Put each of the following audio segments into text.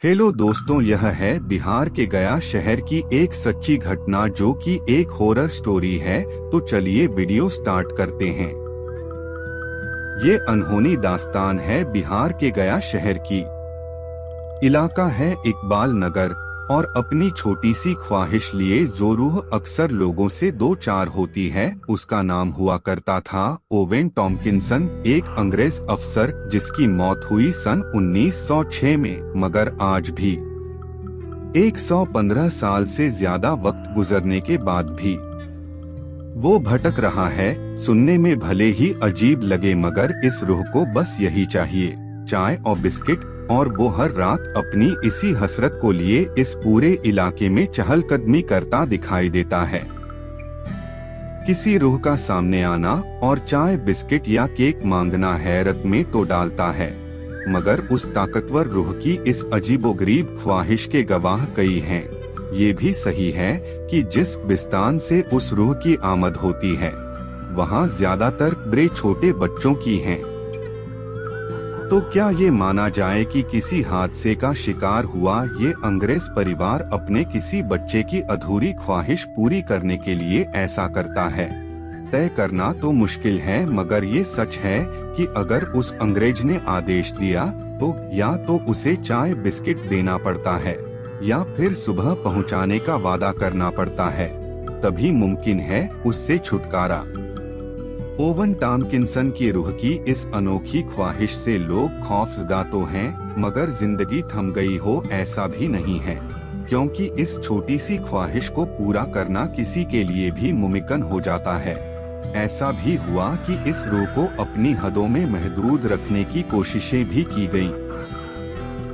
Hello दोस्तों, यह है बिहार के गया शहर की एक सच्ची घटना जो कि एक हॉरर स्टोरी है। तो चलिए वीडियो स्टार्ट करते हैं। ये अनहोनी दास्तान है बिहार के गया शहर की। इलाका है इकबाल नगर और अपनी छोटी सी ख्वाहिश लिए जो रूह अक्सर लोगों से दो चार होती है, उसका नाम हुआ करता था ओवेन टॉम्किंसन, एक अंग्रेज अफसर जिसकी मौत हुई सन 1906 में। मगर आज भी 115 साल से ज्यादा वक्त गुजरने के बाद भी वो भटक रहा है। सुनने में भले ही अजीब लगे मगर इस रूह को बस यही चाहिए, चाय और बिस्किट, और वो हर रात अपनी इसी हसरत को लिए इस पूरे इलाके में चहलकदमी करता दिखाई देता है। किसी रूह का सामने आना और चाय बिस्किट या केक मांगना हैरत में तो डालता है, मगर उस ताकतवर रूह की इस अजीबोगरीब ख्वाहिश के गवाह कई हैं। ये भी सही है कि जिस बिस्तान से उस रूह की आमद होती है वहाँ ज्यादातर बड़े छोटे बच्चों की हैं। तो क्या ये माना जाए कि किसी हादसे का शिकार हुआ ये अंग्रेज परिवार अपने किसी बच्चे की अधूरी ख्वाहिश पूरी करने के लिए ऐसा करता है? तय करना तो मुश्किल है, मगर ये सच है कि अगर उस अंग्रेज ने आदेश दिया तो या तो उसे चाय बिस्किट देना पड़ता है या फिर सुबह पहुंचाने का वादा करना पड़ता है, तभी मुमकिन है उससे छुटकारा। ओवन टॉम्किंसन की रूह की इस अनोखी ख्वाहिश से लोग खौफजदा तो हैं, मगर जिंदगी थम गई हो ऐसा भी नहीं है, क्योंकि इस छोटी सी ख्वाहिश को पूरा करना किसी के लिए भी मुमकिन हो जाता है। ऐसा भी हुआ कि इस रूह को अपनी हदों में महदूद रखने की कोशिशें भी की गईं,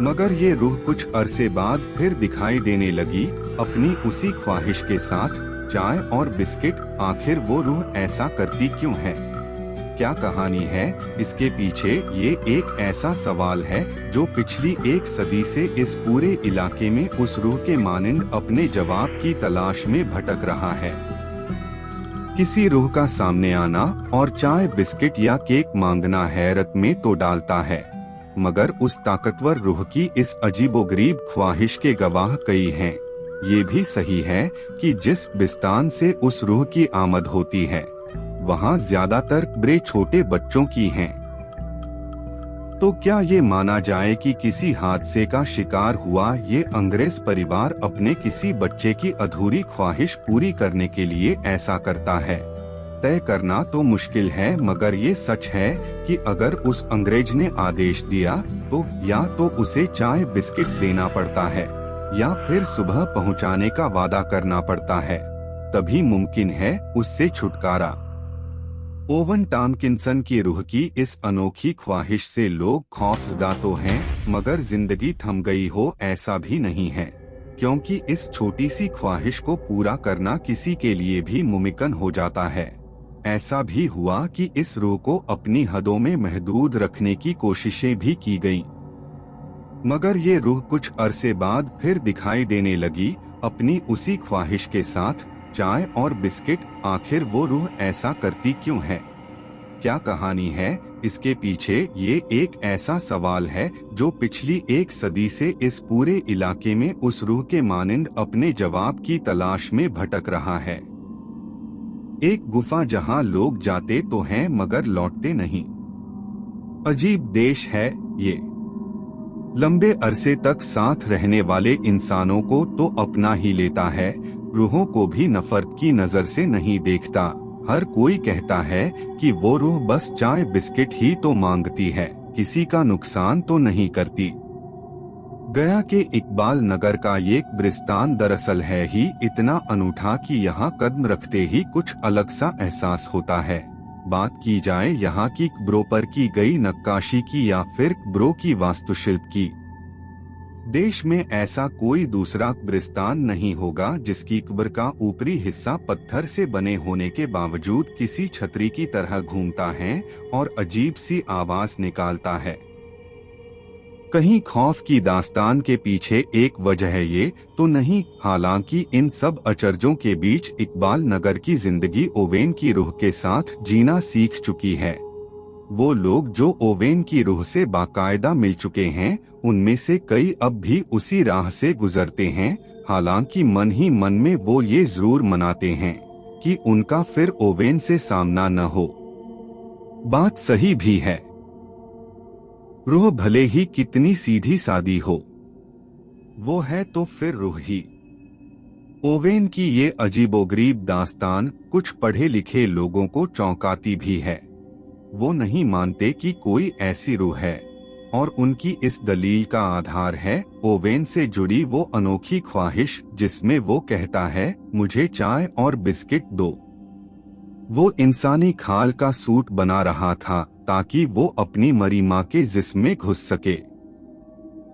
मगर ये रूह कुछ अरसे बाद फिर दिखाई देने लगी अपनी उसी ख्वाहिश के साथ, चाय और बिस्किट। आखिर वो रूह ऐसा करती क्यों है? क्या कहानी है इसके पीछे? ये एक ऐसा सवाल है जो पिछली एक सदी से इस पूरे इलाके में उस रूह के मानिंद अपने जवाब की तलाश में भटक रहा है। किसी रूह का सामने आना और चाय बिस्किट या केक मांगना हैरत में तो डालता है, मगर उस ताकतवर रूह की इस अजीबोगरीब ख्वाहिश के गवाह कई हैं। ये भी सही है कि जिस बिस्तान से उस रूह की आमद होती है वहाँ ज्यादातर बड़े छोटे बच्चों की हैं। तो क्या ये माना जाए कि किसी हादसे का शिकार हुआ ये अंग्रेज परिवार अपने किसी बच्चे की अधूरी ख्वाहिश पूरी करने के लिए ऐसा करता है? तय करना तो मुश्किल है, मगर ये सच है कि अगर उस अंग्रेज ने आदेश दिया तो या तो उसे चाय बिस्किट देना पड़ता है या फिर सुबह पहुंचाने का वादा करना पड़ता है, तभी मुमकिन है उससे छुटकारा। ओवन टॉम्किंसन की रूह की इस अनोखी ख्वाहिश से लोग खौफजदा तो हैं, मगर जिंदगी थम गई हो ऐसा भी नहीं है, क्योंकि इस छोटी सी ख्वाहिश को पूरा करना किसी के लिए भी मुमकिन हो जाता है। ऐसा भी हुआ कि इस रूह को अपनी हदों में महदूद रखने की कोशिशें भी की गईं, मगर ये रूह कुछ अरसे बाद फिर दिखाई देने लगी अपनी उसी ख्वाहिश के साथ, चाय और बिस्किट। आखिर वो रूह ऐसा करती क्यों है? क्या कहानी है इसके पीछे? ये एक ऐसा सवाल है जो पिछली एक सदी से इस पूरे इलाके में उस रूह के मानिंद अपने जवाब की तलाश में भटक रहा है। एक गुफा जहां लोग जाते तो हैं मगर लौटते नहीं। अजीब देश है ये। लंबे अरसे तक साथ रहने वाले इंसानों को तो अपना ही लेता है, रूहों को भी नफरत की नजर से नहीं देखता। हर कोई कहता है कि वो रूह बस चाय बिस्किट ही तो मांगती है, किसी का नुकसान तो नहीं करती। गया के इकबाल नगर का ये कब्रिस्तान दरअसल है ही इतना अनूठा कि यहाँ कदम रखते ही कुछ अलग सा एहसास होता है। बात की जाए यहाँ की कब्रों पर की गई नक्काशी की या फिर कब्रों की वास्तुशिल्प की, देश में ऐसा कोई दूसरा कब्रिस्तान नहीं होगा जिसकी कब्र का ऊपरी हिस्सा पत्थर से बने होने के बावजूद किसी छतरी की तरह घूमता है और अजीब सी आवाज निकालता है। कहीं खौफ की दास्तान के पीछे एक वजह है ये तो नहीं। हालांकि इन सब अचरजों के बीच इकबाल नगर की जिंदगी ओवेन की रूह के साथ जीना सीख चुकी है। वो लोग जो ओवेन की रूह से बाकायदा मिल चुके हैं, उनमें से कई अब भी उसी राह से गुजरते हैं। हालांकि मन ही मन में वो ये जरूर मनाते हैं कि उनका फिर ओवेन से सामना न हो। बात सही भी है। रूह भले ही कितनी सीधी सादी हो, वो है तो फिर रूह ही। ओवेन की ये अजीबोगरीब दास्तान कुछ पढ़े लिखे लोगों को चौंकाती भी है। वो नहीं मानते कि कोई ऐसी रूह है, और उनकी इस दलील का आधार है ओवेन से जुड़ी वो अनोखी ख्वाहिश जिसमें वो कहता है, मुझे चाय और बिस्किट दो। वो इंसानी खाल का सूट बना रहा था ताकि वो अपनी मरी माँ के जिस्म में घुस सके।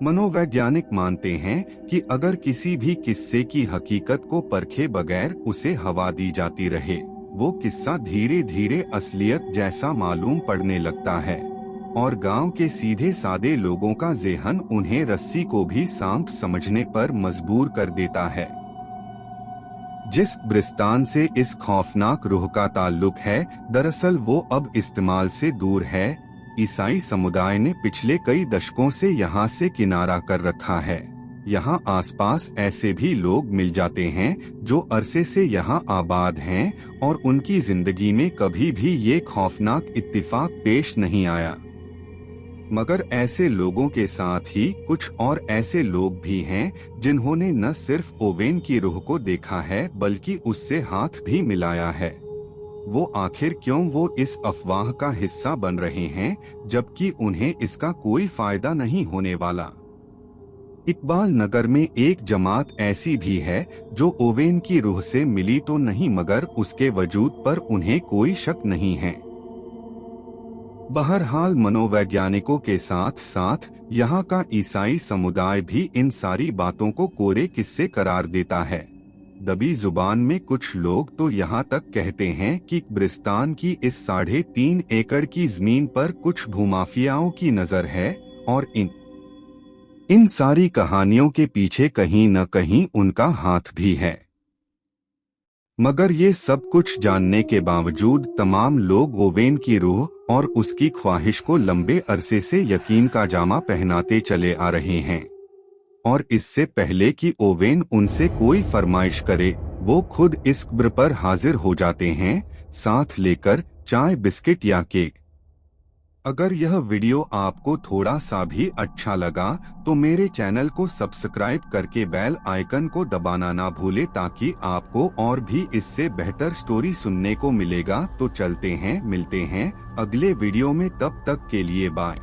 मनोवैज्ञानिक मानते हैं कि अगर किसी भी किस्से की हकीकत को परखे बगैर उसे हवा दी जाती रहे, वो किस्सा धीरे धीरे असलियत जैसा मालूम पड़ने लगता है, और गांव के सीधे सादे लोगों का ज़हन उन्हें रस्सी को भी सांप समझने पर मजबूर कर देता है। जिस कब्रिस्तान से इस खौफनाक रूह का ताल्लुक है, दरअसल वो अब इस्तेमाल से दूर है। ईसाई समुदाय ने पिछले कई दशकों से यहाँ से किनारा कर रखा है। यहाँ आसपास ऐसे भी लोग मिल जाते हैं जो अरसे से यहाँ आबाद हैं, और उनकी जिंदगी में कभी भी ये खौफनाक इत्तिफाक पेश नहीं आया। मगर ऐसे लोगों के साथ ही कुछ और ऐसे लोग भी हैं जिन्होंने न सिर्फ ओवेन की रूह को देखा है बल्कि उससे हाथ भी मिलाया है। वो आखिर क्यों वो इस अफवाह का हिस्सा बन रहे हैं जबकि उन्हें इसका कोई फायदा नहीं होने वाला। इकबाल नगर में एक जमात ऐसी भी है जो ओवेन की रूह से मिली तो नहीं, मगर उसके वजूद पर उन्हें कोई शक नहीं है। बहरहाल मनोवैज्ञानिकों के साथ साथ यहाँ का ईसाई समुदाय भी इन सारी बातों को कोरे किस्से करार देता है। दबी जुबान में कुछ लोग तो यहाँ तक कहते हैं कि कब्रिस्तान की इस 3.5 एकड़ की जमीन पर कुछ भूमाफियाओं की नजर है, और इन सारी कहानियों के पीछे कहीं न कहीं उनका हाथ भी है। मगर ये सब कुछ जानने के बावजूद तमाम लोग ओवेन की रूह और उसकी ख्वाहिश को लंबे अरसे से यकीन का जामा पहनाते चले आ रहे हैं, और इससे पहले कि ओवेन उनसे कोई फरमाइश करे, वो खुद इस कब्र पर हाजिर हो जाते हैं, साथ लेकर चाय, बिस्किट या केक। अगर यह वीडियो आपको थोड़ा सा भी अच्छा लगा तो मेरे चैनल को सब्सक्राइब करके बेल आइकन को दबाना ना भूले, ताकि आपको और भी इससे बेहतर स्टोरी सुनने को मिलेगा। तो चलते हैं, मिलते हैं अगले वीडियो में, तब तक के लिए बाय।